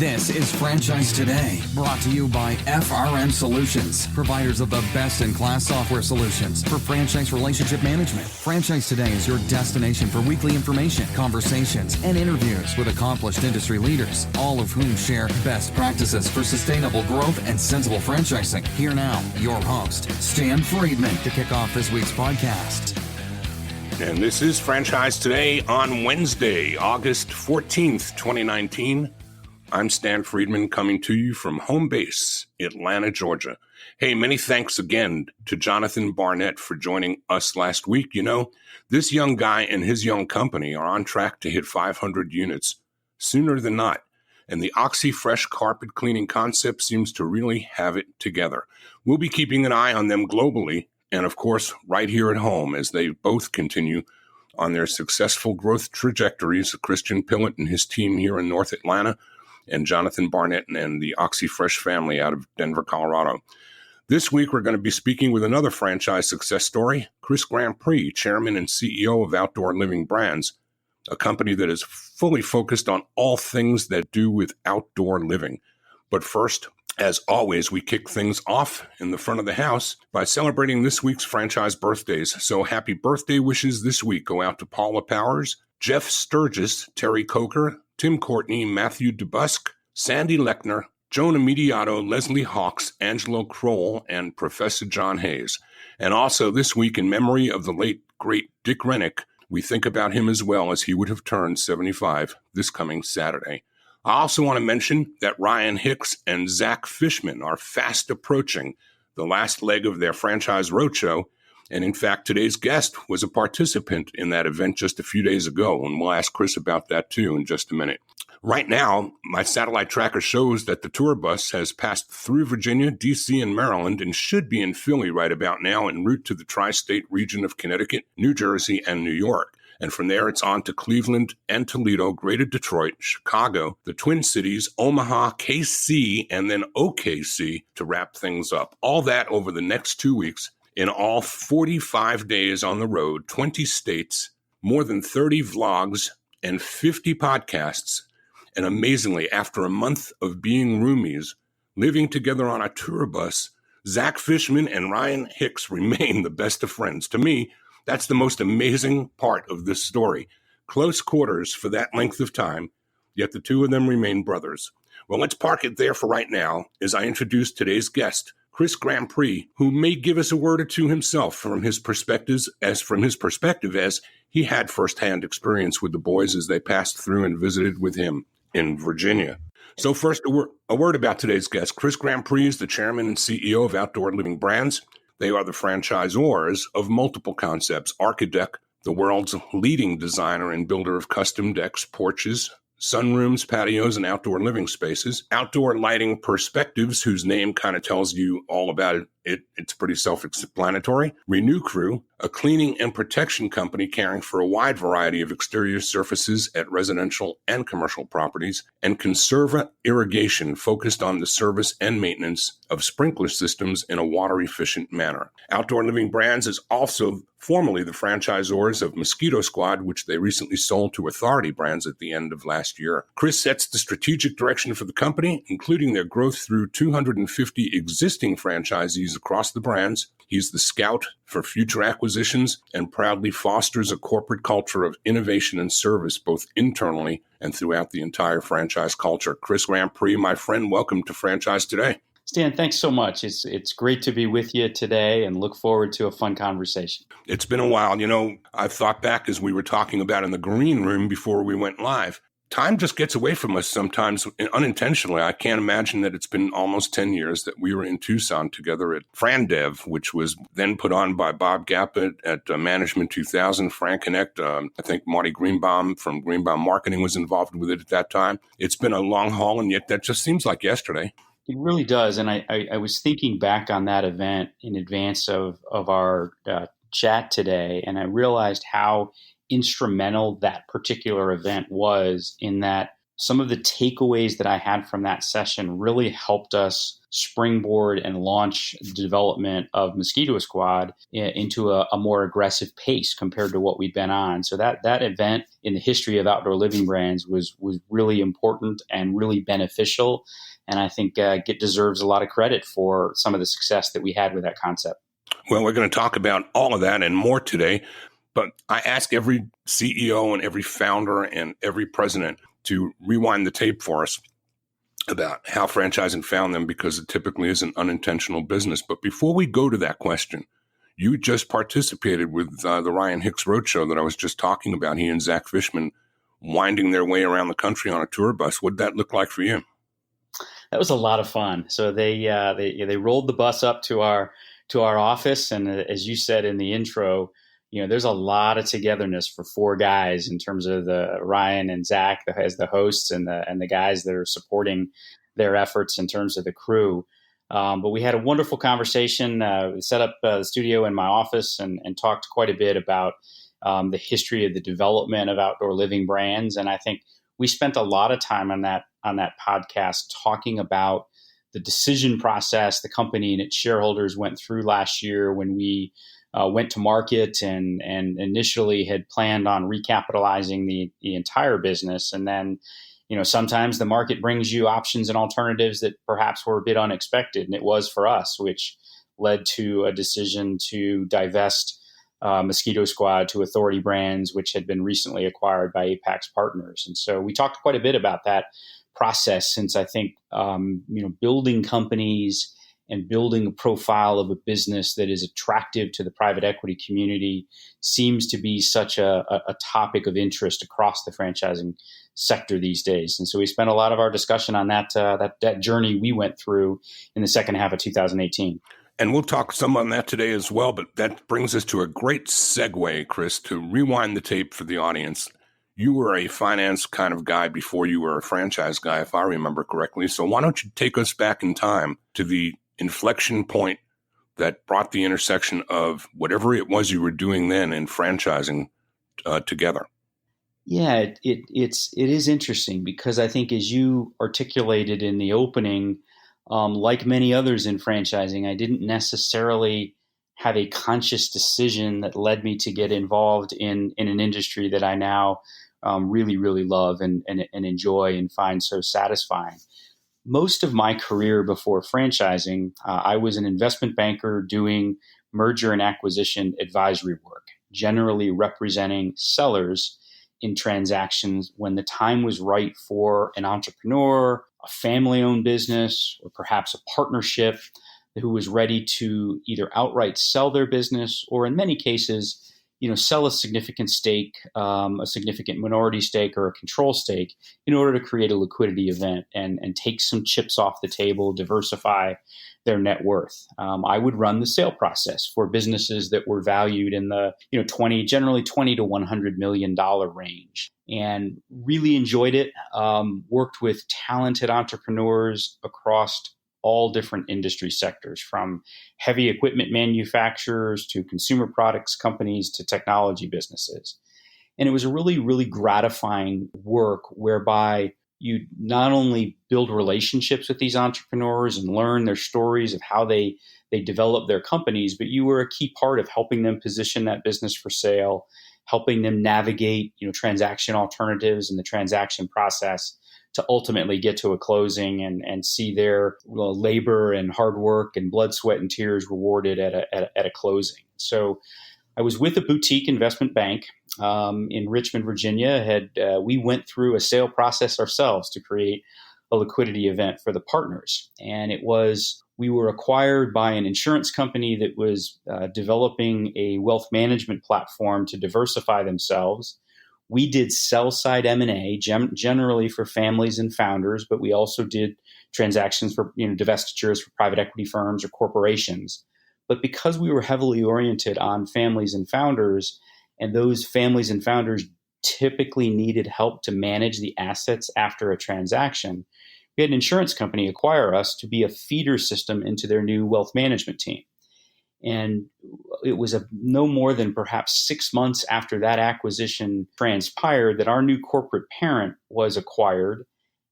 This is Franchise Today, brought to you by FRM Solutions, providers of the best-in-class software solutions for franchise relationship management. Franchise Today is your destination for weekly information, conversations, and interviews with accomplished industry leaders, all of whom share best practices for sustainable growth and sensible franchising. Here now, your host, Stan Friedman, to kick off this week's podcast. And this is Franchise Today on Wednesday, August 14th, 2019. I'm Stan Friedman coming to you from home base, Atlanta, Georgia. Hey, many thanks again to Jonathan Barnett for joining us last week. You know, this young guy and his young company are on track to hit 500 units sooner than not. And the OxyFresh carpet cleaning concept seems to really have it together. We'll be keeping an eye on them globally and, of course, right here at home as they both continue on their successful growth trajectories. Christian Pillett and his team here in North Atlanta, and Jonathan Barnett and the OxyFresh family out of Denver, Colorado. This week, we're going to be speaking with another franchise success story, Chris Grandpre, chairman and CEO of Outdoor Living Brands, a company that is fully focused on all things that do with outdoor living. But first, as always, we kick things off in the front of the house by celebrating this week's franchise birthdays. So happy birthday wishes this week go out to Paula Powers, Jeff Sturgis, Terry Coker, Tim Courtney, Matthew DeBusk, Sandy Lechner, Joan Immediato, Leslie Hawks, Angelo Kroll, and Professor John Hayes. And also this week, in memory of the late, great Dick Rennick, we think about him as well, as he would have turned 75 this coming Saturday. I also want to mention that Ryan Hicks and Zach Fishman are fast approaching the last leg of their franchise roadshow. And in fact, today's guest was a participant in that event just a few days ago, and we'll ask Chris about that too in just a minute. Right now, my satellite tracker shows that the tour bus has passed through Virginia, D.C., and Maryland, and should be in Philly right about now en route to the tri-state region of Connecticut, New Jersey, and New York. And from there, it's on to Cleveland and Toledo, Greater Detroit, Chicago, the Twin Cities, Omaha, KC, and then OKC to wrap things up. All that over the next 2 weeks. In all, 45 days on the road, 20 states, more than 30 vlogs, and 50 podcasts. And amazingly, after a month of being roomies, living together on a tour bus, Zach Fishman and Ryan Hicks remain the best of friends. To me, that's the most amazing part of this story. Close quarters for that length of time, yet the two of them remain brothers. Well, let's park it there for right now as I introduce today's guest, Chris Grandpre, who may give us a word or two himself from his perspective, as he had firsthand experience with the boys as they passed through and visited with him in Virginia. So first, a word about today's guest. Chris Grandpre is the chairman and CEO of Outdoor Living Brands. They are the franchisors of multiple concepts. Archadeck, the world's leading designer and builder of custom decks, porches, sunrooms, patios, and outdoor living spaces. Outdoor Lighting Perspectives, whose name kind of tells you all about it. It's pretty self-explanatory. Renew Crew, a cleaning and protection company caring for a wide variety of exterior surfaces at residential and commercial properties. And Conserva-Irrigation, focused on the service and maintenance of sprinkler systems in a water-efficient manner. Outdoor Living Brands is also formerly the franchisors of Mosquito Squad, which they recently sold to Authority Brands at the end of last year. Chris sets the strategic direction for the company, including their growth through 250 existing franchisees across the brands. He's the scout for future acquisitions and proudly fosters a corporate culture of innovation and service, both internally and throughout the entire franchise culture. Chris Grandpre, my friend, welcome to Franchise Today. Stan, thanks so much. It's great to be with you today and look forward to a fun conversation. It's been a while. You know, I've thought back as we were talking about in the green room before we went live. Time just gets away from us sometimes unintentionally. I can't imagine that it's been almost 10 years that we were in Tucson together at FranDev, which was then put on by Bob Gappett at Management 2000, Frank Connect. I think Marty Greenbaum from Greenbaum Marketing was involved with it at that time. It's been a long haul, and yet that just seems like yesterday. It really does. And I was thinking back on that event in advance of our chat today, and I realized how instrumental that particular event was in that some of the takeaways that I had from that session really helped us springboard and launch the development of Mosquito Squad into a more aggressive pace compared to what we'd been on. So that event in the history of outdoor living brands was really important and really beneficial. And I think it deserves a lot of credit for some of the success that we had with that concept. Well, we're going to talk about all of that and more today. But I ask every CEO and every founder and every president to rewind the tape for us about how franchising found them, because it typically is an unintentional business. But before we go to that question, you just participated with the Ryan Hicks Roadshow that I was just talking about. He and Zach Fishman winding their way around the country on a tour bus. What did that look like for you? That was a lot of fun. So they rolled the bus up to our office, and as you said in the intro, there's a lot of togetherness for four guys in terms of the Ryan and Zach as the hosts and the guys that are supporting their efforts in terms of the crew. But we had a wonderful conversation. We set up the studio in my office and talked quite a bit about the history of the development of outdoor living brands. And I think we spent a lot of time on that podcast talking about the decision process the company and its shareholders went through last year when we went to market and initially had planned on recapitalizing the entire business. And then, sometimes the market brings you options and alternatives that perhaps were a bit unexpected. And it was for us, which led to a decision to divest Mosquito Squad to Authority Brands, which had been recently acquired by Apex Partners. And so we talked quite a bit about that process, since I think, building companies and building a profile of a business that is attractive to the private equity community seems to be such a topic of interest across the franchising sector these days. And so we spent a lot of our discussion on that journey we went through in the second half of 2018. And we'll talk some on that today as well, but that brings us to a great segue, Chris, to rewind the tape for the audience. You were a finance kind of guy before you were a franchise guy, if I remember correctly. So why don't you take us back in time to the inflection point that brought the intersection of whatever it was you were doing then and franchising together? Yeah, it is interesting, because I think, as you articulated in the opening, like many others in franchising, I didn't necessarily have a conscious decision that led me to get involved in an industry that I now really, really love and enjoy and find so satisfying. Most of my career before franchising, I was an investment banker doing merger and acquisition advisory work, generally representing sellers in transactions when the time was right for an entrepreneur, a family-owned business, or perhaps a partnership who was ready to either outright sell their business, or in many cases, sell a significant stake, a significant minority stake or a control stake, in order to create a liquidity event and take some chips off the table, diversify their net worth. I would run the sale process for businesses that were valued in the generally $20 to $100 million range, and really enjoyed it. Worked with talented entrepreneurs across all different industry sectors, from heavy equipment manufacturers to consumer products companies to technology businesses. And it was a really, really gratifying work whereby you not only build relationships with these entrepreneurs and learn their stories of how they develop their companies, but you were a key part of helping them position that business for sale, helping them navigate, transaction alternatives and the transaction process to ultimately get to a closing and see their labor and hard work and blood, sweat, and tears rewarded at a closing. So I was with a boutique investment bank in Richmond, Virginia. We went through a sale process ourselves to create a liquidity event for the partners. And we were acquired by an insurance company that was developing a wealth management platform to diversify themselves. We did sell-side M&A, generally for families and founders, but we also did transactions for divestitures for private equity firms or corporations. But because we were heavily oriented on families and founders, and those families and founders typically needed help to manage the assets after a transaction, we had an insurance company acquire us to be a feeder system into their new wealth management team. And it was no more than perhaps 6 months after that acquisition transpired that our new corporate parent was acquired.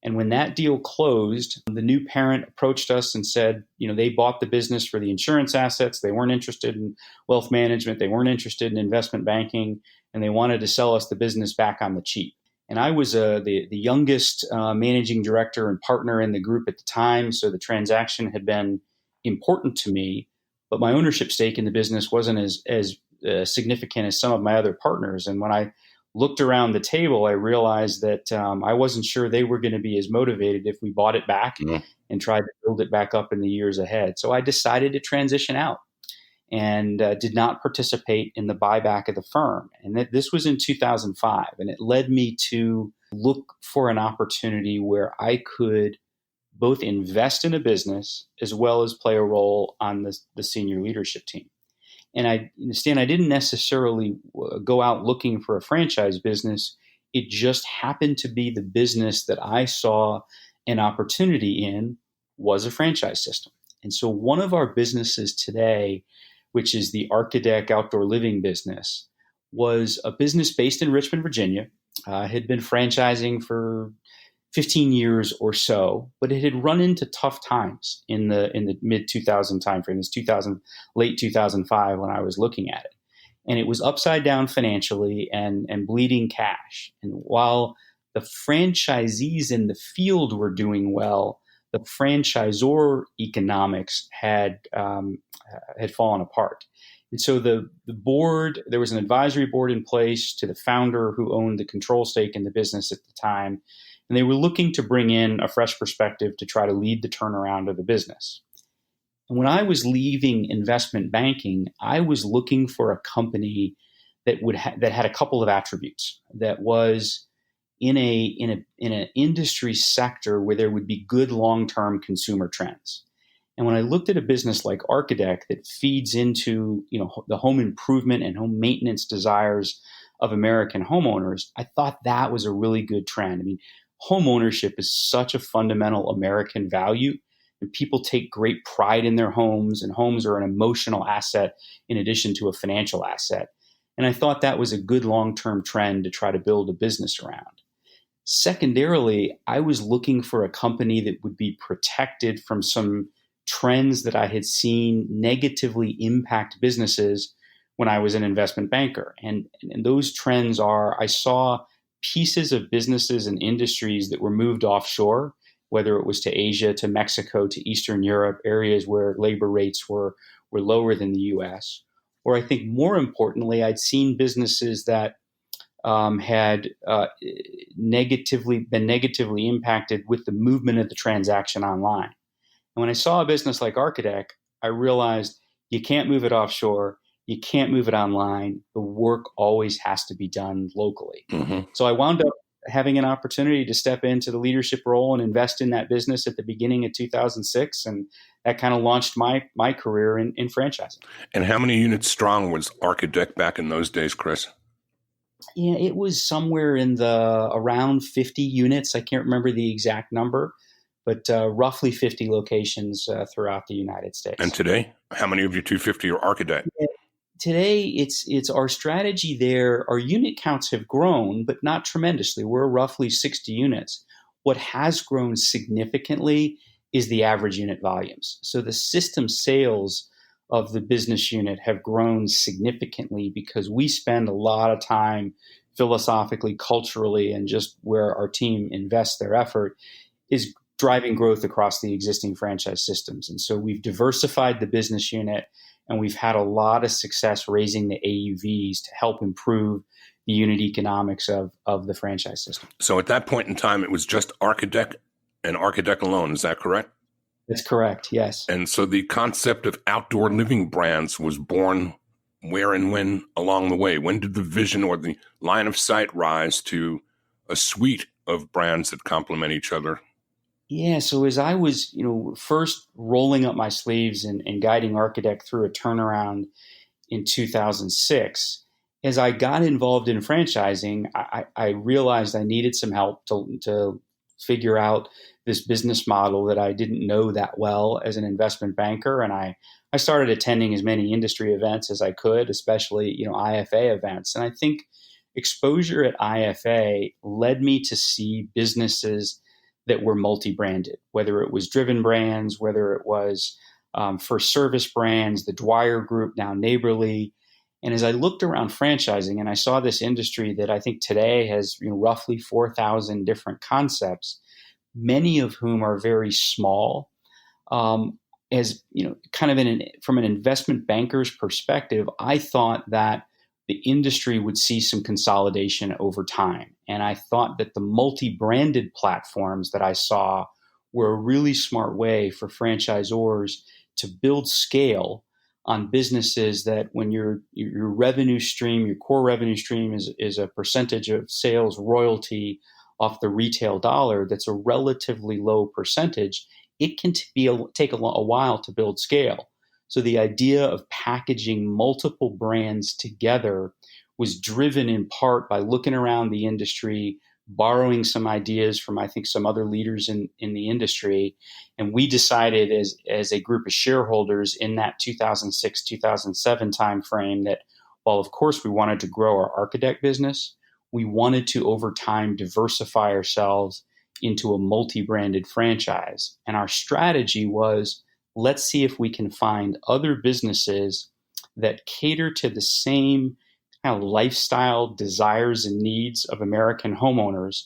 And when that deal closed, the new parent approached us and said, they bought the business for the insurance assets. They weren't interested in wealth management. They weren't interested in investment banking, and they wanted to sell us the business back on the cheap. And I was the youngest managing director and partner in the group at the time. So the transaction had been important to me, but my ownership stake in the business wasn't as significant as some of my other partners. And when I looked around the table, I realized that I wasn't sure they were going to be as motivated if we bought it back and tried to build it back up in the years ahead. So I decided to transition out and did not participate in the buyback of the firm. And this was in 2005. And it led me to look for an opportunity where I could both invest in a business as well as play a role on the senior leadership team. And Stan, I didn't necessarily go out looking for a franchise business. It just happened to be the business that I saw an opportunity in was a franchise system. And so one of our businesses today, which is the Archadeck outdoor living business, was a business based in Richmond, Virginia. Had been franchising for 15 years or so, but it had run into tough times in the mid 2000 timeframe. It's late 2005 when I was looking at it, and it was upside down financially and bleeding cash. And while the franchisees in the field were doing well, the franchisor economics had fallen apart. And so the board, there was an advisory board in place to the founder who owned the control stake in the business at the time. And they were looking to bring in a fresh perspective to try to lead the turnaround of the business. And when I was leaving investment banking, I was looking for a company that that had a couple of attributes. That was in an industry sector where there would be good long-term consumer trends. And when I looked at a business like Archadeck that feeds into the home improvement and home maintenance desires of American homeowners, I thought that was a really good trend. I mean, home ownership is such a fundamental American value, and people take great pride in their homes, and homes are an emotional asset in addition to a financial asset. And I thought that was a good long-term trend to try to build a business around. Secondarily, I was looking for a company that would be protected from some trends that I had seen negatively impact businesses when I was an investment banker. And those trends are, I saw pieces of businesses and industries that were moved offshore, whether it was to Asia, to Mexico, to Eastern Europe, areas where labor rates were lower than the US. Or I think more importantly, I'd seen businesses that had been negatively impacted with the movement of the transaction online. And when I saw a business like Archadeck, I realized you can't move it offshore. You can't move it online. The work always has to be done locally. Mm-hmm. So I wound up having an opportunity to step into the leadership role and invest in that business at the beginning of 2006. And that kind of launched my career in franchising. And how many units strong was Archadeck back in those days, Chris? Yeah, it was somewhere in around 50 units. I can't remember the exact number, but roughly 50 locations throughout the United States. And today, how many of your 250 are Archadeck? Yeah, today, it's our strategy there. Our unit counts have grown, but not tremendously. We're roughly 60 units. What has grown significantly is the average unit volumes. So the system sales of the business unit have grown significantly because we spend a lot of time philosophically, culturally, and just where our team invests their effort is driving growth across the existing franchise systems. And so we've diversified the business unit, and we've had a lot of success raising the AUVs to help improve the unit economics of the franchise system. So at that point in time, it was just Archadeck and Archadeck alone. Is that correct? That's correct, yes. And so the concept of outdoor living brands was born where and when along the way? When did the vision or the line of sight rise to a suite of brands that complement each other? Yeah, so as I was, first rolling up my sleeves and guiding Archadeck through a turnaround in 2006, as I got involved in franchising, I realized I needed some help to figure out this business model that I didn't know that well as an investment banker. And I I started attending as many industry events as I could, especially, IFA events. And I think exposure at IFA led me to see businesses that were multi-branded, whether it was Driven Brands, whether it was First Service Brands, the Dwyer Group, now Neighborly. And as I looked around franchising and I saw this industry that I think today has roughly 4,000 different concepts, many of whom are very small, as kind of from an investment banker's perspective, I thought that the industry would see some consolidation over time. And I thought that the multi-branded platforms that I saw were a really smart way for franchisors to build scale on businesses that when your revenue stream, your core revenue stream is a percentage of sales royalty off the retail dollar, that's a relatively low percentage. It can take a while to build scale. So the idea of packaging multiple brands together was driven in part by looking around the industry, borrowing some ideas from, I think, some other leaders in the industry. And we decided as a group of shareholders in that 2006, 2007 timeframe that while, of course, we wanted to grow our Archadeck business, we wanted to, over time, diversify ourselves into a multi-branded franchise. And our strategy was, let's see if we can find other businesses that cater to the same kind of lifestyle desires and needs of American homeowners.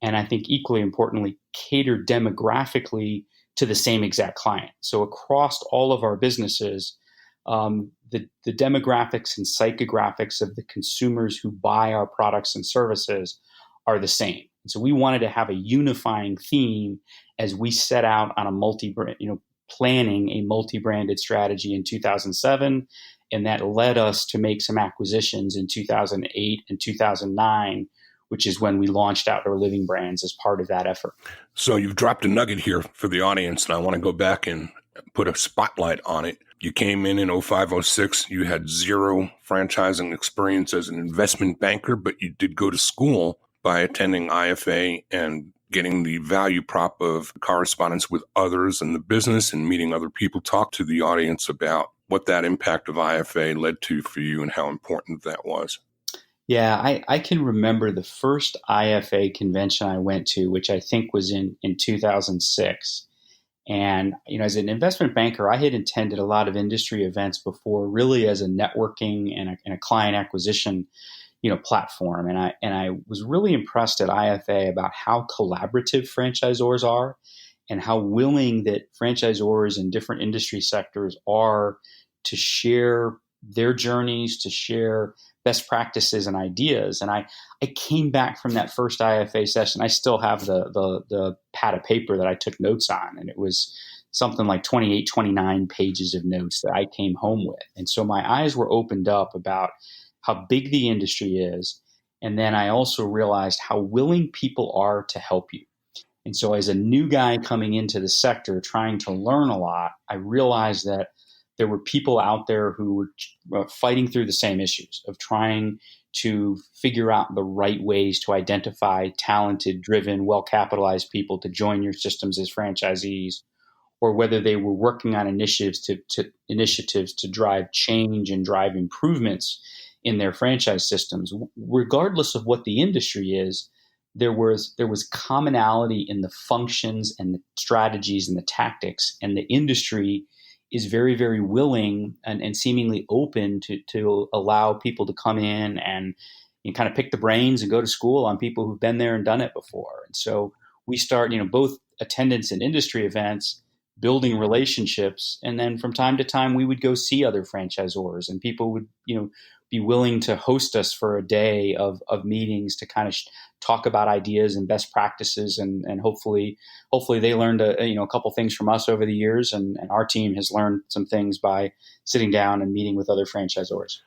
And I think equally importantly, cater demographically to the same exact client. So across all of our businesses, the demographics and psychographics of the consumers who buy our products and services are the same. And so we wanted to have a unifying theme as we set out on a planning a multi-branded strategy in 2007. And that led us to make some acquisitions in 2008 and 2009, which is when we launched Outdoor Living Brands as part of that effort. So you've dropped a nugget here for the audience, and I want to go back and put a spotlight on it. You came in 0506. You had zero franchising experience as an investment banker, but you did go to school by attending IFA and getting the value prop of correspondence with others in the business and meeting other people. Talk to the audience about what that impact of IFA led to for you and how important that was. Yeah, I can remember the first IFA convention I went to, which I think was in 2006. And, as an investment banker, I had attended a lot of industry events before, really as a networking and a client acquisition, platform. And I was really impressed at IFA about how collaborative franchisors are and how willing that franchisors in different industry sectors are to share their journeys, to share best practices and ideas. And I came back from that first IFA session. I still have the pad of paper that I took notes on, and it was something like 28, 29 pages of notes that I came home with. And so my eyes were opened up about how big the industry is. And then I also realized how willing people are to help you. And so as a new guy coming into the sector, trying to learn a lot, I realized that there were people out there who were fighting through the same issues of trying to figure out the right ways to identify talented, driven, well-capitalized people to join your systems as franchisees, or whether they were working on initiatives to drive change and drive improvements in their franchise systems. Regardless of what the industry is, there was commonality in the functions and the strategies and the tactics, and the industry is very, very willing and seemingly open to allow people to come in and kind of pick the brains and go to school on people who've been there and done it before. And so we start, both attendance in industry events, building relationships, and then from time to time we would go see other franchisors, and people would, be willing to host us for a day of meetings to kind of talk about ideas and best practices, and hopefully they learned a couple things from us over the years, and our team has learned some things by sitting down and meeting with other franchisors.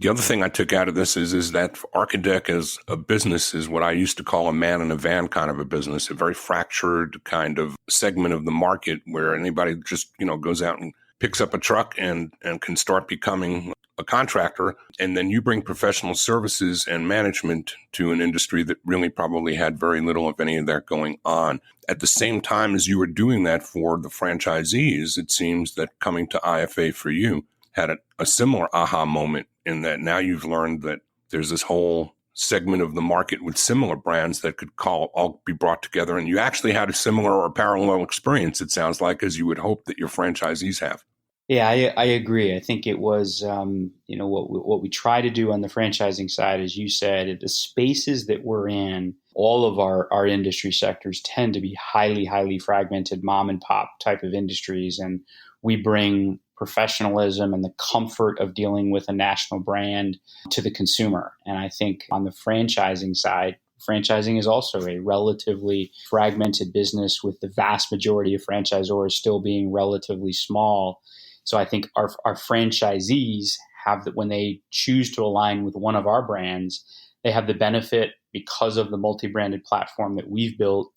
The other thing I took out of this is that Archadeck as a business is what I used to call a man in a van kind of a business, a very fractured kind of segment of the market where anybody just, goes out and picks up a truck and can start becoming a contractor, and then you bring professional services and management to an industry that really probably had very little, if any, of that going on. At the same time as you were doing that for the franchisees, it seems that coming to IFA for you had a similar aha moment in that now you've learned that there's this whole segment of the market with similar brands that could all be brought together. And you actually had a similar or parallel experience, it sounds like, as you would hope that your franchisees have. Yeah, I agree. I think it was, what we try to do on the franchising side, as you said, the spaces that we're in, all of our industry sectors tend to be highly, highly fragmented mom and pop type of industries. And we bring professionalism and the comfort of dealing with a national brand to the consumer. And I think on the franchising side, franchising is also a relatively fragmented business with the vast majority of franchisors still being relatively small. So I think our franchisees have that when they choose to align with one of our brands, they have the benefit because of the multi-branded platform that we've built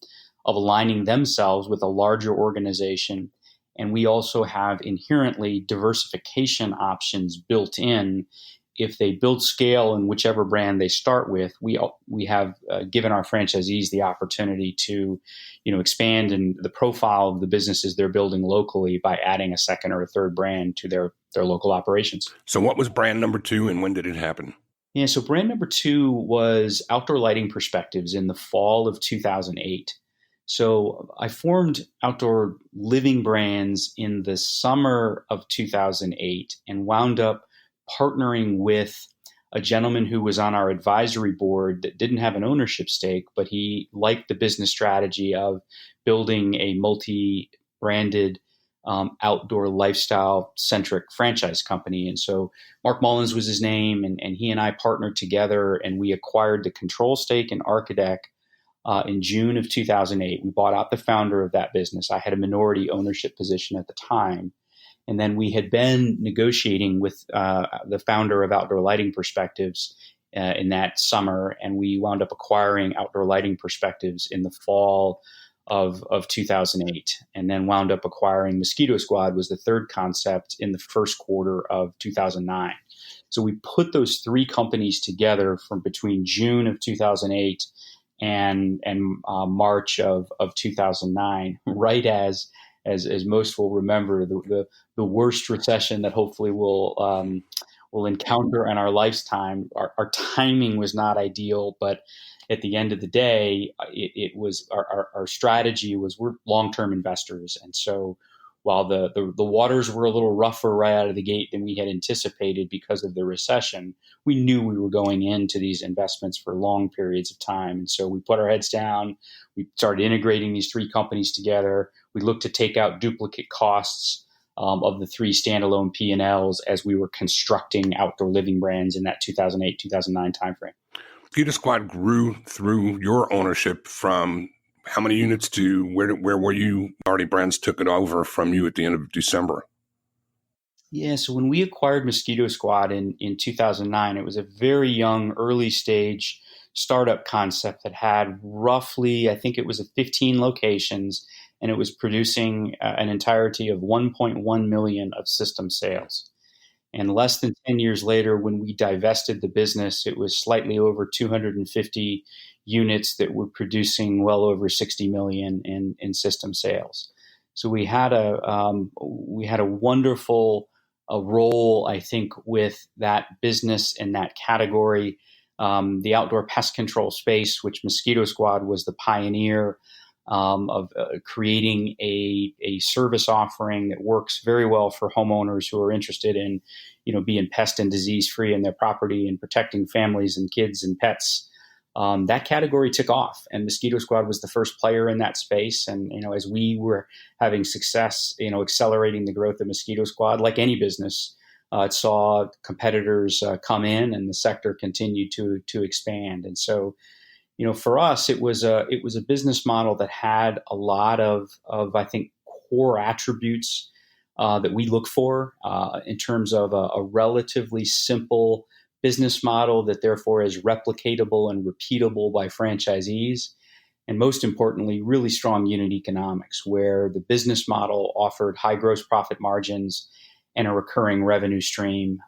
of aligning themselves with a larger organization. And we also have inherently diversification options built in. If they build scale in whichever brand they start with, we have given our franchisees the opportunity to, expand in the profile of the businesses they're building locally by adding a second or a third brand to their local operations. So what was brand number 2 and when did it happen? Yeah, so brand number 2 was Outdoor Lighting Perspectives in the fall of 2008. So I formed Outdoor Living Brands in the summer of 2008 and wound up partnering with a gentleman who was on our advisory board that didn't have an ownership stake, but he liked the business strategy of building a multi-branded outdoor lifestyle-centric franchise company. And so Mark Mullins was his name, and he and I partnered together, and we acquired the control stake in Archadeck in June of 2008. We bought out the founder of that business. I had a minority ownership position at the time. And then we had been negotiating with the founder of Outdoor Lighting Perspectives in that summer, and we wound up acquiring Outdoor Lighting Perspectives in the fall of 2008, and then wound up acquiring Mosquito Squad was the third concept in the first quarter of 2009. So we put those three companies together from between June of 2008 and March of 2009, right as most will remember, the worst recession that hopefully we'll encounter in our lifetime. Our timing was not ideal, but at the end of the day, it was our strategy was we're long-term investors, and so while the waters were a little rougher right out of the gate than we had anticipated because of the recession, we knew we were going into these investments for long periods of time. And so we put our heads down. We started integrating these three companies together. We looked to take out duplicate costs of the three standalone P&Ls as we were constructing Outdoor Living Brands in that 2008-2009 timeframe. Mosquito Squad grew through your ownership from how many units to where were you? Already Brands took it over from you at the end of December. Yeah, so when we acquired Mosquito Squad in 2009, it was a very young, early stage startup concept that had roughly, I think it was 15 locations, and it was producing an entirety of 1.1 million of system sales. And less than 10 years later, when we divested the business, it was slightly over 250 units that were producing well over 60 million in system sales. So we had a wonderful role, I think, with that business in that category. The outdoor pest control space, which Mosquito Squad was the pioneer of creating a service offering that works very well for homeowners who are interested in, being pest and disease free in their property and protecting families and kids and pets. That category took off, and Mosquito Squad was the first player in that space. And, as we were having success, accelerating the growth of Mosquito Squad, like any business, it saw competitors come in, and the sector continued to expand. And so, for us, it was a business model that had a lot of I think core attributes that we look for in terms of a relatively simple business model that therefore is replicatable and repeatable by franchisees, and most importantly, really strong unit economics, where the business model offered high gross profit margins and a recurring revenue stream.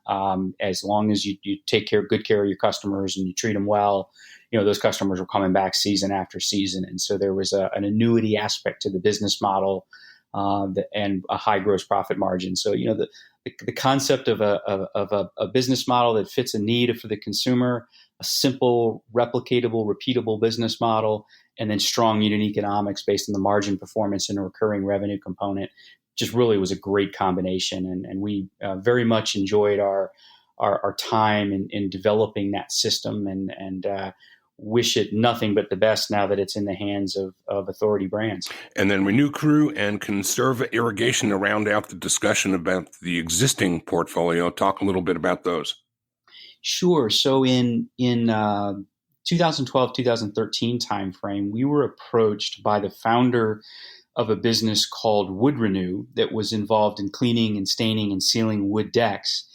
As long as you take good care of your customers and you treat them well, those customers were coming back season after season. And so there was an annuity aspect to the business model and a high gross profit margin. So, the concept of a business model that fits a need for the consumer, a simple, replicatable, repeatable business model, and then strong unit economics based on the margin performance and a recurring revenue component just really was a great combination. And we very much enjoyed our time in developing that system and wish it nothing but the best now that it's in the hands of authority brands. And then Renew Crew and Conserva-Irrigation to round out the discussion about the existing portfolio. Talk a little bit about those. Sure. So in 2012, 2013 timeframe, we were approached by the founder of a business called Wood Renew that was involved in cleaning and staining and sealing wood decks.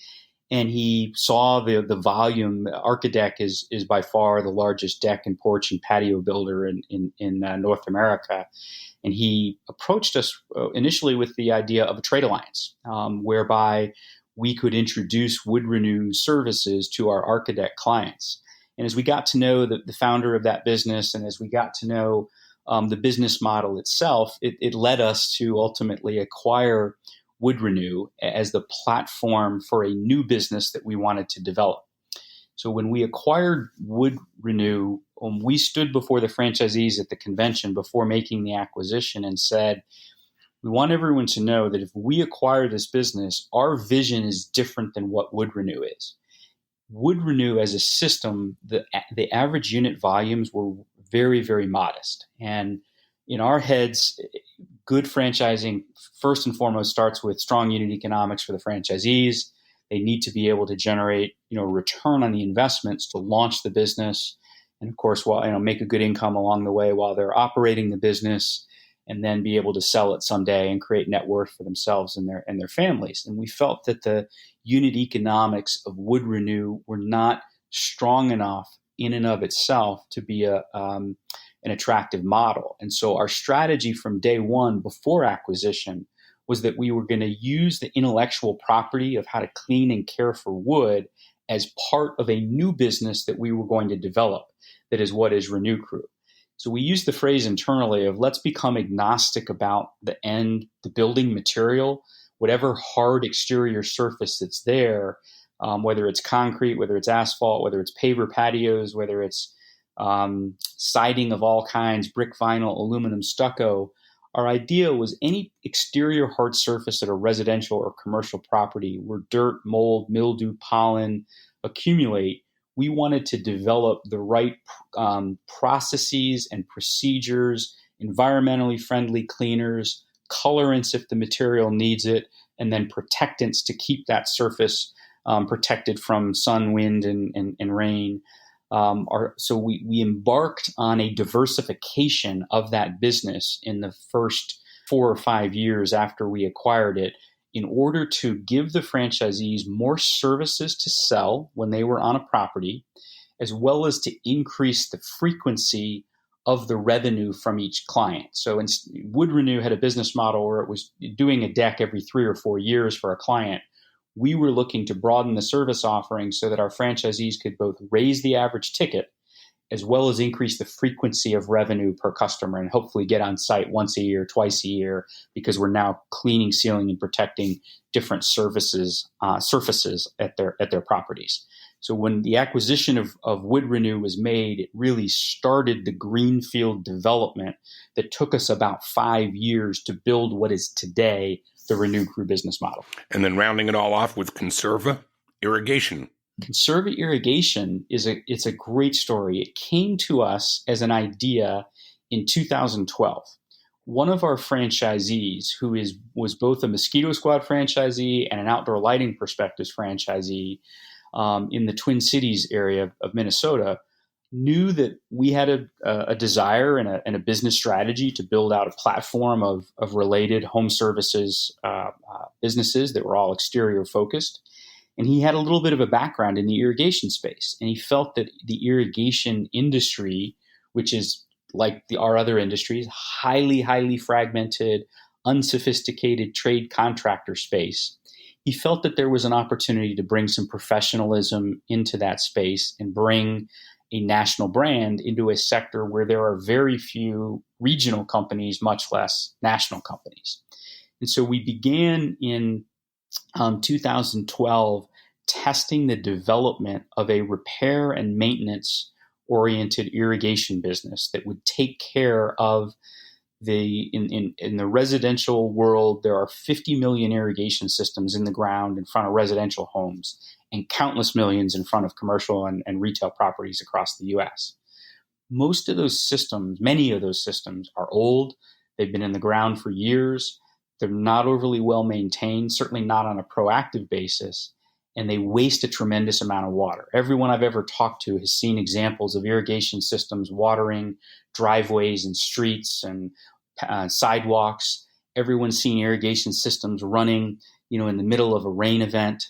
And he saw the volume. Archadeck is by far the largest deck and porch and patio builder in North America. And he approached us initially with the idea of a trade alliance, whereby we could introduce Wood Renew services to our Archadeck clients. And as we got to know the founder of that business, and as we got to know the business model itself, it led us to ultimately acquire Wood Renew as the platform for a new business that we wanted to develop. So when we acquired Wood Renew, we stood before the franchisees at the convention before making the acquisition and said, we want everyone to know that if we acquire this business, our vision is different than what Wood Renew is. Wood Renew as a system, the average unit volumes were very, very modest. And in our heads, good franchising first and foremost starts with strong unit economics for the franchisees. They need to be able to generate, return on the investments to launch the business, and of course, make a good income along the way while they're operating the business, and then be able to sell it someday and create net worth for themselves and their families. And we felt that the unit economics of Wood Renew were not strong enough in and of itself to be an attractive model. And so our strategy from day one before acquisition was that we were going to use the intellectual property of how to clean and care for wood as part of a new business that we were going to develop. That is what is Renew Crew. So we use the phrase internally of let's become agnostic about the building material, whatever hard exterior surface that's there, whether it's concrete, whether it's asphalt, whether it's paver patios, whether it's siding of all kinds, brick, vinyl, aluminum, stucco. Our idea was any exterior hard surface at a residential or commercial property where dirt, mold, mildew, pollen accumulate. We wanted to develop the right processes and procedures, environmentally friendly cleaners, colorants if the material needs it, and then protectants to keep that surface protected from sun, wind, and rain. So we embarked on a diversification of that business in the first 4 or 5 years after we acquired it in order to give the franchisees more services to sell when they were on a property, as well as to increase the frequency of the revenue from each client. So Wood Renew had a business model where it was doing a deck every 3 or 4 years for a client. We were looking to broaden the service offering so that our franchisees could both raise the average ticket as well as increase the frequency of revenue per customer and hopefully get on site once a year, twice a year, because we're now cleaning, sealing, and protecting different surfaces at their properties. So when the acquisition of Wood Renew was made, it really started the greenfield development that took us about 5 years to build what is today the Renew Crew business model. And then rounding it all off with Conserva-Irrigation. Conserva-Irrigation it's a great story. It came to us as an idea in 2012. One of our franchisees, who was both a Mosquito Squad franchisee and an Outdoor Lighting Perspectives franchisee in the Twin Cities area of Minnesota, knew that we had a desire and a business strategy to build out a platform of related home services businesses that were all exterior focused. And he had a little bit of a background in the irrigation space. And he felt that the irrigation industry, which is like our other industries, highly, highly fragmented, unsophisticated trade contractor space, he felt that there was an opportunity to bring some professionalism into that space and bring a national brand into a sector where there are very few regional companies, much less national companies. And so we began in 2012 testing the development of a repair and maintenance oriented irrigation business that would take care of in the residential world. There are 50 million irrigation systems in the ground in front of residential homes and countless millions in front of commercial and retail properties across the US. Most of those systems, many of those systems are old. They've been in the ground for years. They're not overly well maintained, certainly not on a proactive basis, and they waste a tremendous amount of water. Everyone I've ever talked to has seen examples of irrigation systems watering driveways and streets and sidewalks. Everyone's seen irrigation systems running, in the middle of a rain event.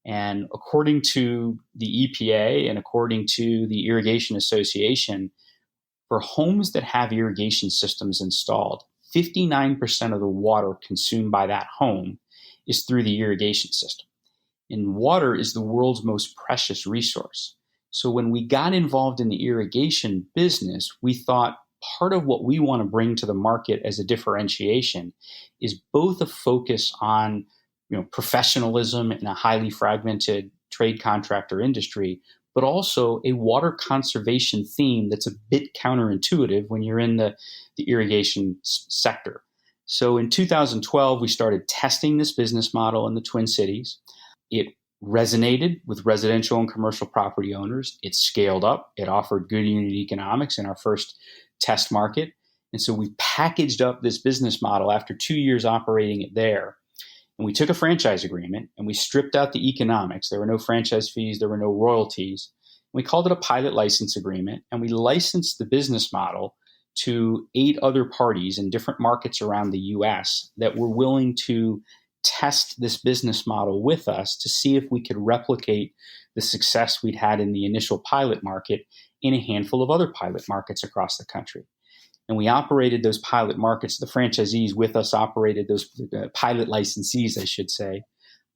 And according to the EPA and according to the Irrigation Association, for homes that have irrigation systems installed, 59% of the water consumed by that home is through the irrigation system. And water is the world's most precious resource. So when we got involved in the irrigation business, we thought part of what we want to bring to the market as a differentiation is both a focus on professionalism in a highly fragmented trade contractor industry, but also a water conservation theme that's a bit counterintuitive when you're in the irrigation sector. So in 2012, we started testing this business model in the Twin Cities. It resonated with residential and commercial property owners. It scaled up. It offered good unit economics in our first test market. And so we packaged up this business model after 2 years operating it there. And we took a franchise agreement and we stripped out the economics. There were no franchise fees. There were no royalties. We called it a pilot license agreement, and we licensed the business model to 8 other parties in different markets around the US that were willing to test this business model with us to see if we could replicate the success we'd had in the initial pilot market in a handful of other pilot markets across the country. And we operated those pilot markets. The franchisees with us operated those pilot licensees, I should say,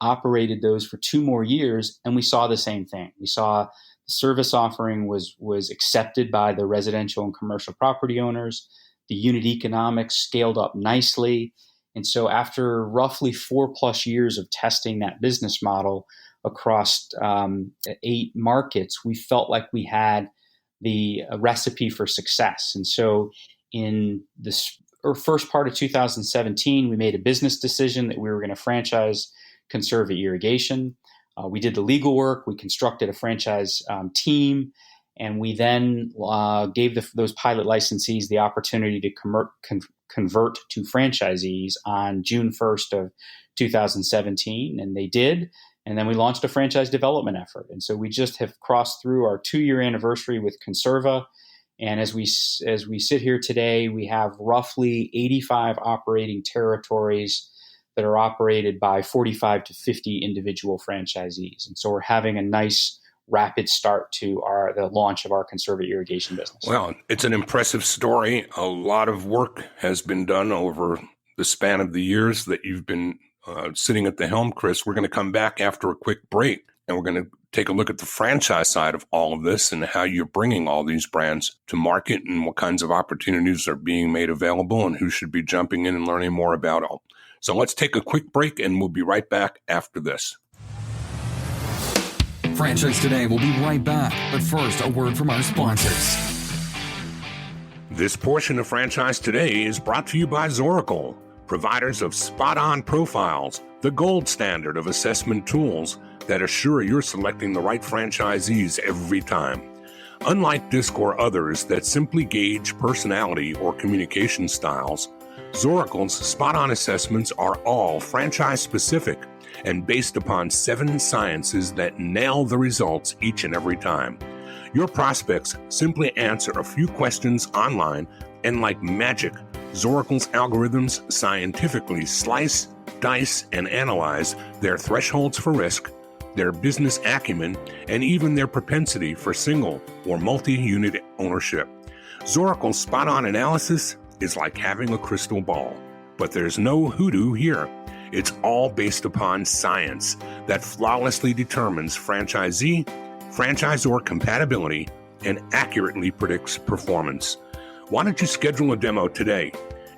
operated those for 2 more years. And we saw the same thing. We saw the service offering was accepted by the residential and commercial property owners. The unit economics scaled up nicely. And so after roughly 4+ years of testing that business model across 8 markets, we felt like we had the recipe for success. And so in this first part of 2017, we made a business decision that we were going to franchise Conserva-Irrigation. We did the legal work. We constructed a franchise team. And we then gave those pilot licensees the opportunity to convert to franchisees on June 1st of 2017. And they did. And then we launched a franchise development effort. And so we just have crossed through our 2-year anniversary with Conserva. And as we sit here today, we have roughly 85 operating territories that are operated by 45 to 50 individual franchisees. And so we're having a nice rapid start to the launch of our Conserva-Irrigation business. Well, it's an impressive story. A lot of work has been done over the span of the years that you've been sitting at the helm, Chris. We're going to come back after a quick break, and we're going to take a look at the franchise side of all of this and how you're bringing all these brands to market and what kinds of opportunities are being made available and who should be jumping in and learning more about all. So let's take a quick break, and we'll be right back after this. Franchise Today will be right back, but first, a word from our sponsors. This portion of Franchise Today is brought to you by Zoracle, providers of spot-on profiles, the gold standard of assessment tools that assure you're selecting the right franchisees every time. Unlike DISC or others that simply gauge personality or communication styles, Zoracle's spot-on assessments are all franchise-specific and based upon 7 sciences that nail the results each and every time. Your prospects simply answer a few questions online, and like magic, Zoracle's algorithms scientifically slice, dice, and analyze their thresholds for risk, their business acumen, and even their propensity for single or multi-unit ownership. Zoracle's spot-on analysis is like having a crystal ball, but there's no hoodoo here. It's all based upon science that flawlessly determines franchisee, franchisor compatibility, and accurately predicts performance. Why don't you schedule a demo today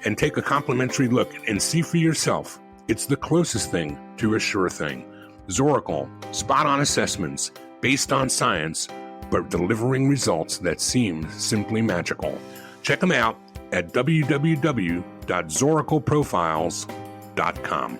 and take a complimentary look and see for yourself? It's the closest thing to a sure thing. Zoracle, spot-on assessments based on science, but delivering results that seem simply magical. Check them out at www.zoracleprofiles.com.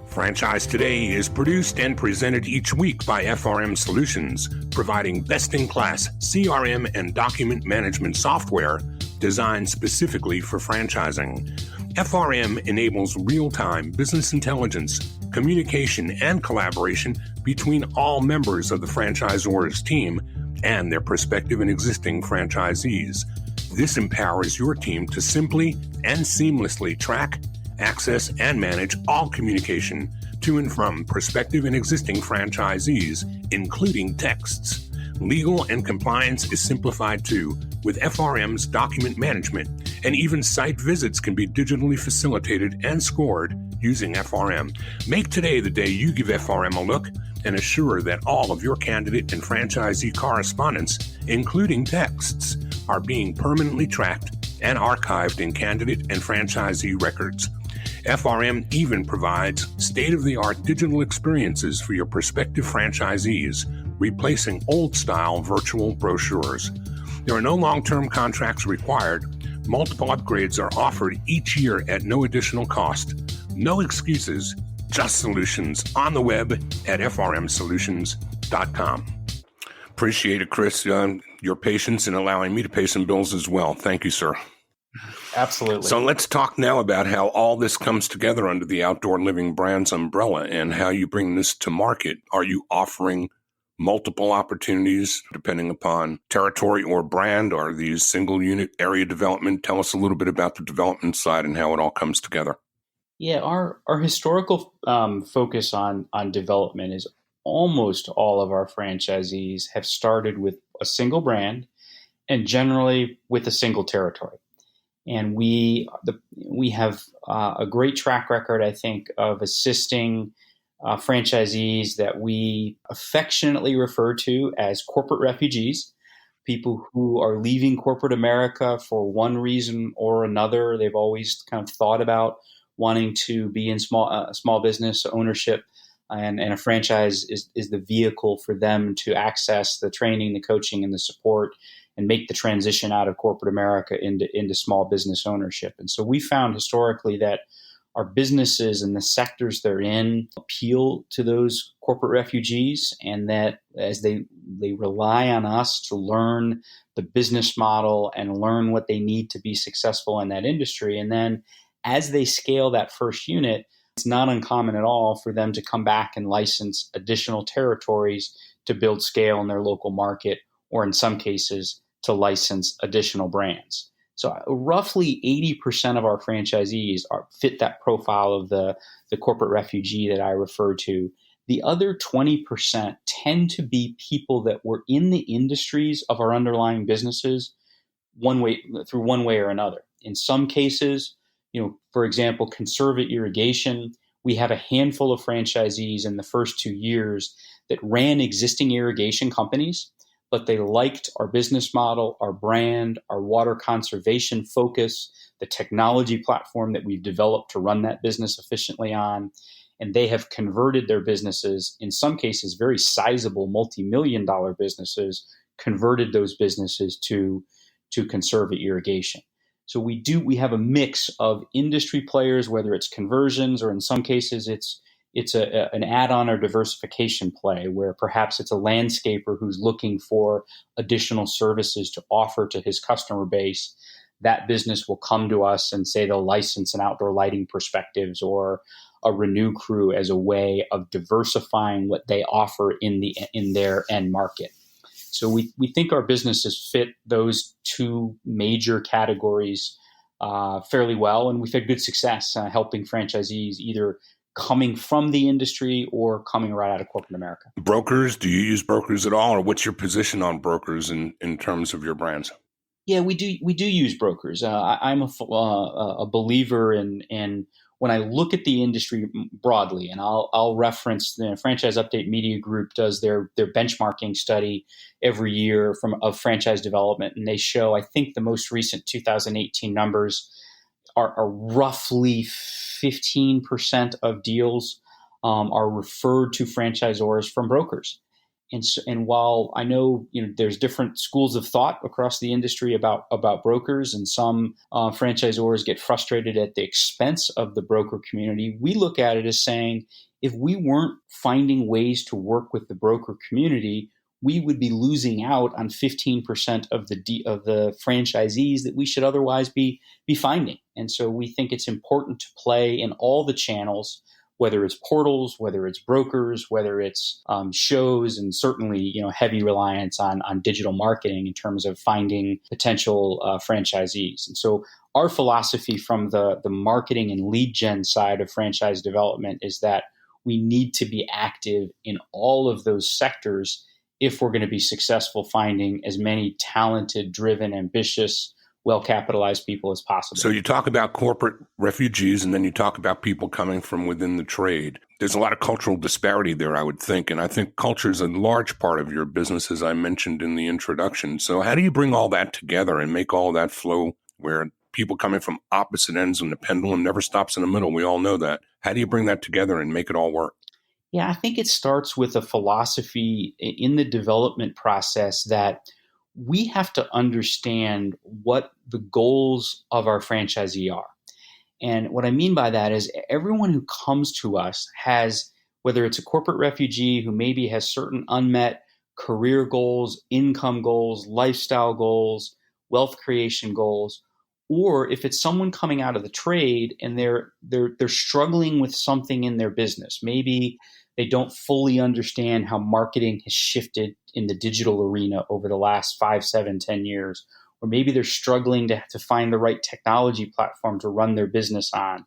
Franchise Today is produced and presented each week by FRM Solutions, providing best-in-class CRM and document management software designed specifically for franchising. FRM enables real-time business intelligence, communication, and collaboration between all members of the franchisor's team and their prospective and existing franchisees. This empowers your team to simply and seamlessly track, access, and manage all communication to and from prospective and existing franchisees, including texts. Legal and compliance is simplified too, with FRM's document management, and even site visits can be digitally facilitated and scored using FRM. Make today the day you give FRM a look and assure that all of your candidate and franchisee correspondence, including texts, are being permanently tracked and archived in candidate and franchisee records. FRM even provides state-of-the-art digital experiences for your prospective franchisees, replacing old-style virtual brochures. There are no long-term contracts required. Multiple upgrades are offered each year at no additional cost. No excuses, just solutions on the web at frmsolutions.com. Appreciate it, Chris, your patience in allowing me to pay some bills as well. Thank you, sir. Absolutely. So let's talk now about how all this comes together under the Outdoor Living Brands umbrella and how you bring this to market. Are you offering multiple opportunities depending upon territory or brand? Are these single unit area development? Tell us a little bit about the development side and how it all comes together. Yeah, our historical focus on development is almost all of our franchisees have started with a single brand and generally with a single territory. And we have a great track record, I think, of assisting franchisees that we affectionately refer to as corporate refugees, people who are leaving corporate America for one reason or another. They've always kind of thought about wanting to be in small business ownership, and a franchise is the vehicle for them to access the training, the coaching, and the support, and make the transition out of corporate America into small business ownership. And so we found historically that our businesses and the sectors they're in appeal to those corporate refugees, and that as they rely on us to learn the business model and learn what they need to be successful in that industry. And then as they scale that first unit, it's not uncommon at all for them to come back and license additional territories to build scale in their local market, or in some cases, to license additional brands. So roughly 80% of our franchisees fit that profile of the corporate refugee that I referred to. The other 20% tend to be people that were in the industries of our underlying businesses one way or another. In some cases, for example, Conserva-Irrigation, we have a handful of franchisees in the first 2 years that ran existing irrigation companies, but they liked our business model, our brand, our water conservation focus, the technology platform that we've developed to run that business efficiently on. And they have converted their businesses, in some cases, very sizable multi-million-dollar businesses, converted those businesses to Conserva-Irrigation. So we have a mix of industry players, whether it's conversions or in some cases it's an add-on or diversification play where perhaps it's a landscaper who's looking for additional services to offer to his customer base. That business will come to us and say they'll license an outdoor lighting perspectives or a renew crew as a way of diversifying what they offer in their end market. So we think our businesses fit those two major categories fairly well, and we've had good success helping franchisees either coming from the industry or coming right out of corporate America. Brokers, do you use brokers at all, or what's your position on brokers in terms of your brands? Yeah, we do use brokers. I'm a believer in when I look at the industry broadly, and I'll reference the Franchise Update Media Group does their benchmarking study every year of franchise development, and they show, I think the most recent 2018 numbers are roughly 15% of deals are referred to franchisors from brokers. And while I know there's different schools of thought across the industry about brokers, and some franchisors get frustrated at the expense of the broker community, we look at it as saying, if we weren't finding ways to work with the broker community, we would be losing out on 15% of the franchisees that we should otherwise be finding. And so we think it's important to play in all the channels, whether it's portals, whether it's brokers, whether it's shows, and certainly heavy reliance on digital marketing in terms of finding potential franchisees. And so our philosophy from the marketing and lead gen side of franchise development is that we need to be active in all of those sectors if we're going to be successful finding as many talented, driven, ambitious, well-capitalized people as possible. So you talk about corporate refugees, and then you talk about people coming from within the trade. There's a lot of cultural disparity there, I would think, and I think culture is a large part of your business, as I mentioned in the introduction. So how do you bring all that together and make all that flow where people coming from opposite ends and the pendulum never stops in the middle? We all know that. How do you bring that together and make it all work? Yeah, I think it starts with a philosophy in the development process that we have to understand what the goals of our franchisee are. And what I mean by that is everyone who comes to us has, whether it's a corporate refugee who maybe has certain unmet career goals, income goals, lifestyle goals, wealth creation goals, or if it's someone coming out of the trade and they're struggling with something in their business, maybe they don't fully understand how marketing has shifted in the digital arena over the last 5, 7, 10 years. Or maybe they're struggling to find the right technology platform to run their business on.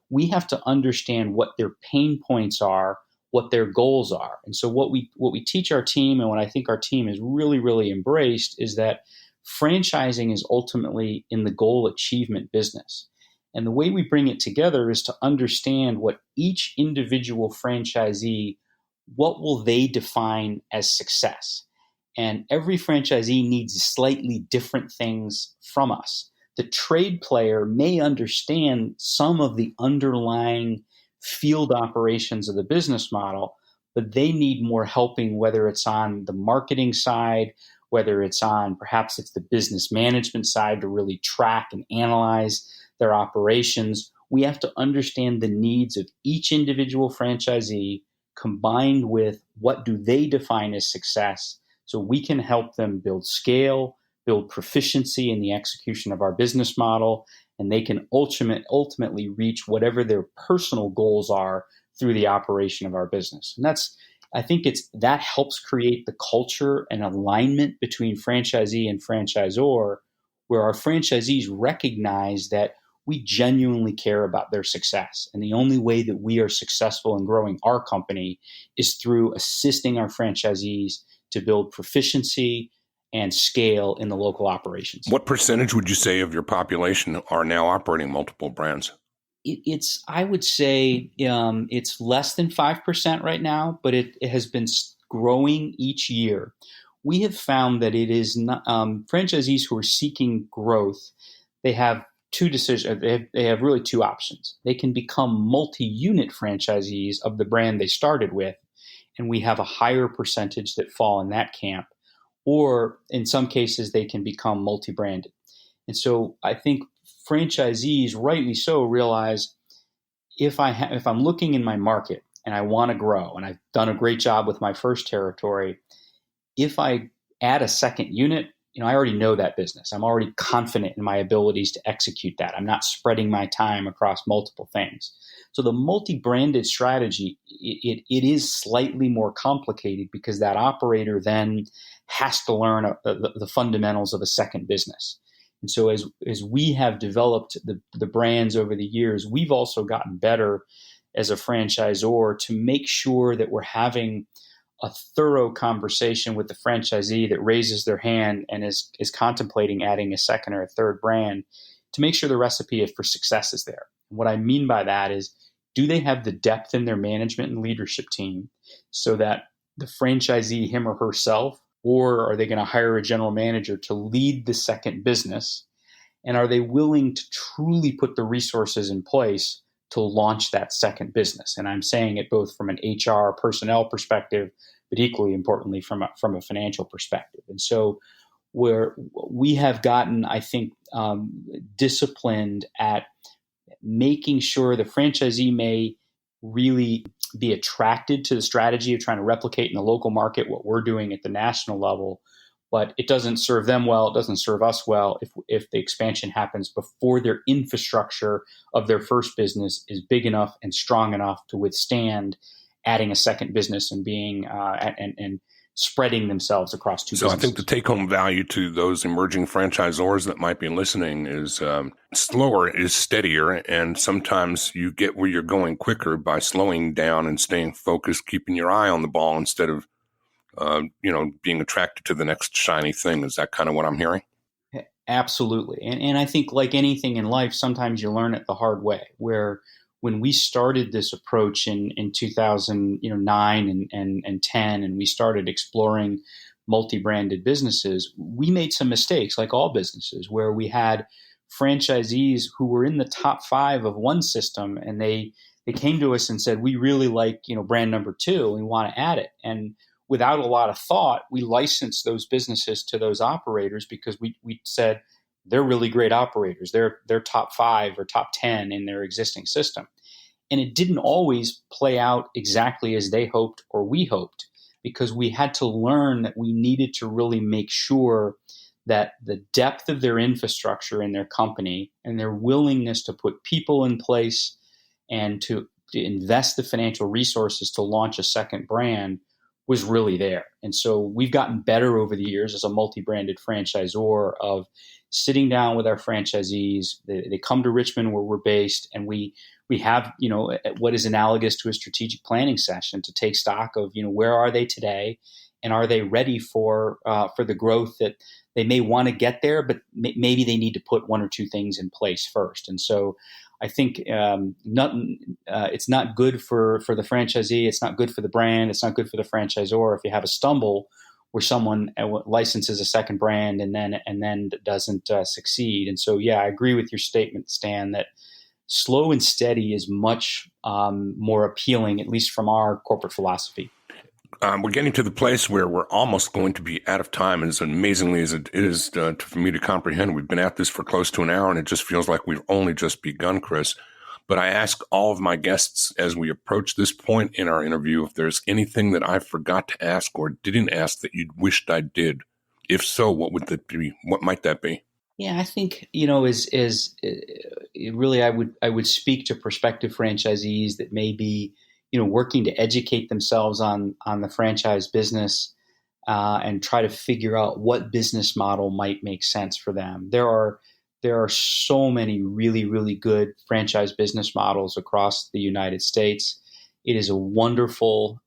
We have to understand what their pain points are, what their goals are. And so what we teach our team, and what I think our team has really, really embraced, is that franchising is ultimately in the goal achievement business. And the way we bring it together is to understand what each individual franchisee, what will they define as success? And every franchisee needs slightly different things from us. The trade player may understand some of the underlying field operations of the business model, but they need more helping, whether it's on the marketing side, whether it's on perhaps it's the business management side to really track and analyze their operations. We have to understand the needs of each individual franchisee combined with what do they define as success, so we can help them build scale, build proficiency in the execution of our business model, and they can ultimately reach whatever their personal goals are through the operation of our business. And I think that helps create the culture and alignment between franchisee and franchisor, where our franchisees recognize that we genuinely care about their success. And the only way that we are successful in growing our company is through assisting our franchisees to build proficiency and scale in the local operations. What percentage would you say of your population are now operating multiple brands? I would say it's less than 5% right now, but it has been growing each year. We have found that it is not, franchisees who are seeking growth, they have two decisions. They have really two options. They can become multi-unit franchisees of the brand they started with, and we have a higher percentage that fall in that camp. Or in some cases, they can become multi-branded. And so I think franchisees, rightly so, realize if I'm looking in my market and I want to grow, and I've done a great job with my first territory, if I add a second unit, I already know that business. I'm already confident in my abilities to execute that. I'm not spreading my time across multiple things. So the multi-branded strategy, it is slightly more complicated because that operator then has to learn the fundamentals of a second business. And so as we have developed the brands over the years, we've also gotten better as a franchisor to make sure that we're having a thorough conversation with the franchisee that raises their hand and is contemplating adding a second or a third brand to make sure the recipe for success is there. What I mean by that is, do they have the depth in their management and leadership team so that the franchisee, him or herself, or are they going to hire a general manager to lead the second business? And are they willing to truly put the resources in place to launch that second business? And I'm saying it both from an HR personnel perspective, but equally importantly from a financial perspective. And so where we have gotten, I think, disciplined at making sure the franchisee may really be attracted to the strategy of trying to replicate in the local market what we're doing at the national level, but it doesn't serve them well. It doesn't serve us well if the expansion happens before their infrastructure of their first business is big enough and strong enough to withstand adding a second business and being and spreading themselves across two businesses. So I think the take-home value to those emerging franchisors that might be listening is slower is steadier, and sometimes you get where you're going quicker by slowing down and staying focused, keeping your eye on the ball instead of being attracted to the next shiny thing. Is that kind of what I'm hearing? Absolutely. And I think like anything in life, sometimes you learn it the hard way, where when we started this approach in 2009 and 10, and we started exploring multi-branded businesses, we made some mistakes, like all businesses, where we had franchisees who were in the top 5 of one system, and they came to us and said, we really like, brand number 2, we want to add it. And without a lot of thought, we licensed those businesses to those operators because we said, they're really great operators. They're top 5 or top 10 in their existing system. And it didn't always play out exactly as they hoped or we hoped, because we had to learn that we needed to really make sure that the depth of their infrastructure in their company and their willingness to put people in place and to invest the financial resources to launch a second brand was really there. And so we've gotten better over the years as a multi-branded franchisor of sitting down with our franchisees. They come to Richmond where we're based, and we have, what is analogous to a strategic planning session to take stock of, where are they today, and are they ready for the growth that they may want to get there, but maybe they need to put 1 or 2 things in place first. And so I think it's not good for the franchisee. It's not good for the brand. It's not good for the franchisor if you have a stumble where someone licenses a second brand and then doesn't succeed. And so, yeah, I agree with your statement, Stan, that slow and steady is much more appealing, at least from our corporate philosophy. We're getting to the place where we're almost going to be out of time, as amazingly as it is for me to comprehend. We've been at this for close to an hour, and it just feels like we've only just begun, Chris. But I ask all of my guests as we approach this point in our interview if there's anything that I forgot to ask or didn't ask that you wished I did. If so, what would that be? What might that be? Yeah, I think, is really I would speak to prospective franchisees that may be working to educate themselves on the franchise business and try to figure out what business model might make sense for them. There are so many really, really good franchise business models across the United States. It is a wonderful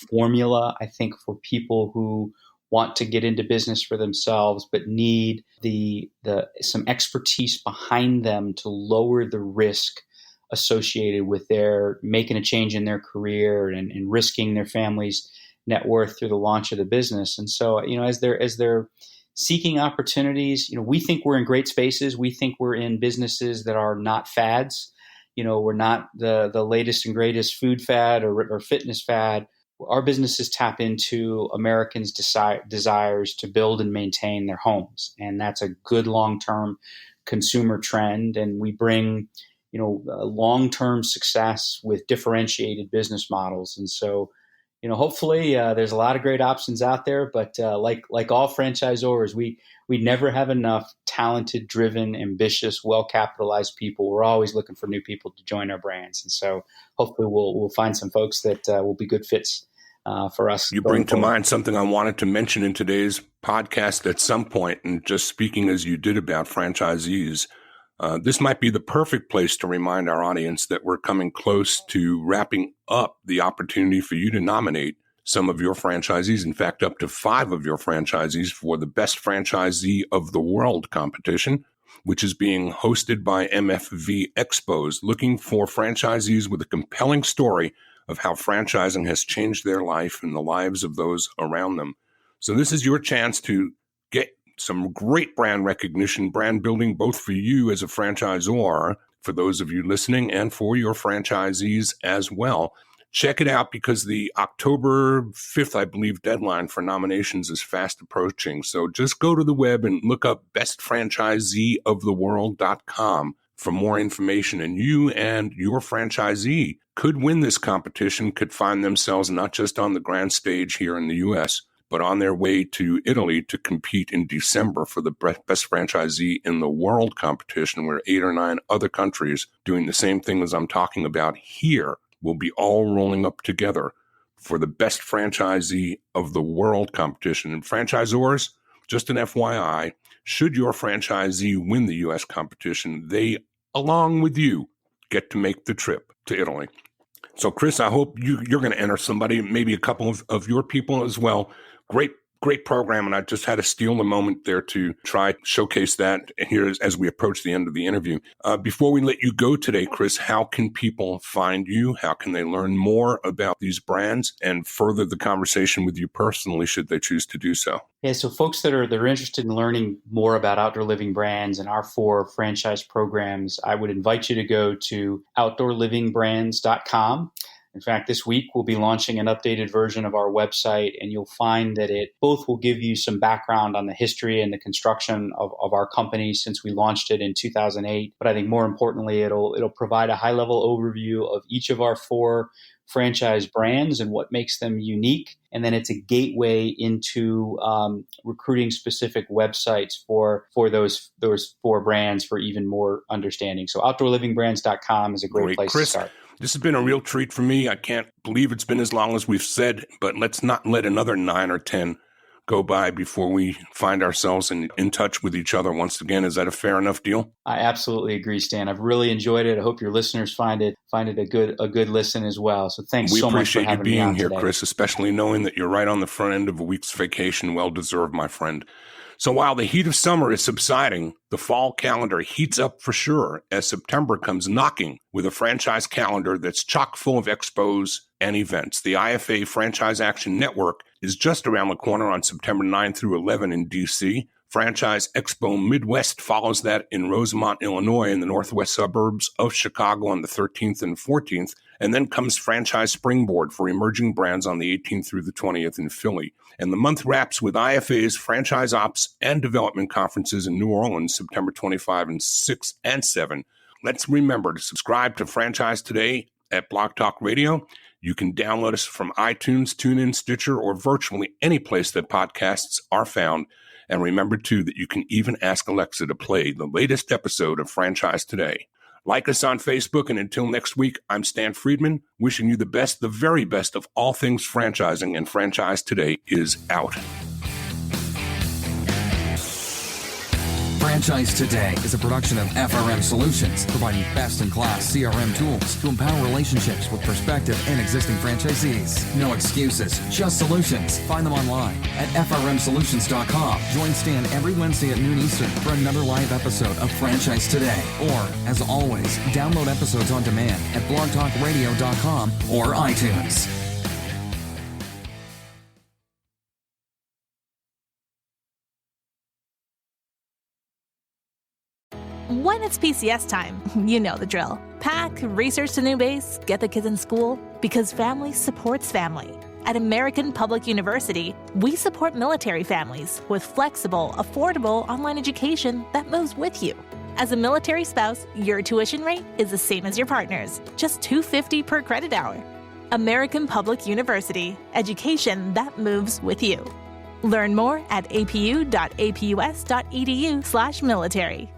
formula, I think, for people who want to get into business for themselves, but need some expertise behind them to lower the risk associated with their making a change in their career and risking their family's net worth through the launch of the business. And so, as they're seeking opportunities, we think we're in great spaces. We think we're in businesses that are not fads. We're not the latest and greatest food fad or fitness fad. Our businesses tap into Americans' desires to build and maintain their homes. And that's a good long-term consumer trend. And we bring long-term success with differentiated business models. And so, hopefully there's a lot of great options out there, but like all franchisors, we never have enough talented, driven, ambitious, well-capitalized people. We're always looking for new people to join our brands. And so hopefully we'll find some folks that will be good fits for us. You bring to mind something I wanted to mention in today's podcast at some point, and just speaking as you did about franchisees, this might be the perfect place to remind our audience that we're coming close to wrapping up the opportunity for you to nominate some of your franchisees, in fact, up to 5 of your franchisees for the Best Franchisee of the World competition. which is being hosted by MFV Expos, looking for franchisees with a compelling story of how franchising has changed their life and the lives of those around them. So this is your chance to get some great brand recognition, brand building, both for you as a franchisor, for those of you listening, and for your franchisees as well. Check it out because the October 5th, I believe, deadline for nominations is fast approaching. So just go to the web and look up bestfranchiseeoftheworld.com for more information. And you and your franchisee could win this competition, could find themselves not just on the grand stage here in the U.S., but on their way to Italy to compete in December for the Best Franchisee in the World competition, where 8 or 9 other countries doing the same thing as I'm talking about here will be all rolling up together for the Best Franchisee of the World competition. And franchisors, just an FYI, should your franchisee win the U.S. competition, they, along with you, get to make the trip to Italy. So, Chris, I hope you're going to enter somebody, maybe a couple of your people as well. Great program, and I just had to steal the moment there to try to showcase that here as we approach the end of the interview. Before we let you go today, Chris, how can people find you? How can they learn more about these brands and further the conversation with you personally, should they choose to do so? Yeah, so folks that are interested in learning more about outdoor living brands and our 4 franchise programs, I would invite you to go to outdoorlivingbrands.com. In fact, this week we'll be launching an updated version of our website, and you'll find that it both will give you some background on the history and the construction of our company since we launched it in 2008. But I think more importantly, it'll provide a high-level overview of each of our 4 franchise brands and what makes them unique. And then it's a gateway into recruiting specific websites for those 4 brands for even more understanding. So outdoorlivingbrands.com is a great place Chris, to start. This has been a real treat for me. I can't believe it's been as long as we've said, but let's not let another 9 or 10 go by before we find ourselves in touch with each other once again. Is that a fair enough deal? I absolutely agree, Stan. I've really enjoyed it. I hope your listeners find it a good listen as well. So thanks so much for having me on today. We appreciate you being here, Chris, especially knowing that you're right on the front end of a week's vacation. Well deserved, my friend. So while the heat of summer is subsiding, the fall calendar heats up for sure as September comes knocking with a franchise calendar that's chock full of expos and events. The IFA Franchise Action Network is just around the corner on September 9 through 11 in D.C. Franchise Expo Midwest follows that in Rosemont, Illinois, in the northwest suburbs of Chicago on the 13th and 14th. And then comes Franchise Springboard for emerging brands on the 18th through the 20th in Philly. And the month wraps with IFA's Franchise Ops and Development Conferences in New Orleans, September 25 and 6 and 7. Let's remember to subscribe to Franchise Today at Blog Talk Radio. You can download us from iTunes, TuneIn, Stitcher, or virtually any place that podcasts are found. And remember, too, that you can even ask Alexa to play the latest episode of Franchise Today. Like us on Facebook, and until next week, I'm Stan Friedman, wishing you the best, the very best of all things franchising, and Franchise Today is out. Franchise Today is a production of FRM Solutions, providing best-in-class CRM tools to empower relationships with prospective and existing franchisees. No excuses, just solutions. Find them online at frmsolutions.com. Join Stan every Wednesday at noon Eastern for another live episode of Franchise Today. Or, as always, download episodes on demand at blogtalkradio.com or iTunes. When it's PCS time, you know the drill. Pack, research the new base, get the kids in school, because family supports family. At American Public University, we support military families with flexible, affordable online education that moves with you. As a military spouse, your tuition rate is the same as your partner's, just $250 per credit hour. American Public University, education that moves with you. Learn more at apu.apus.edu/military.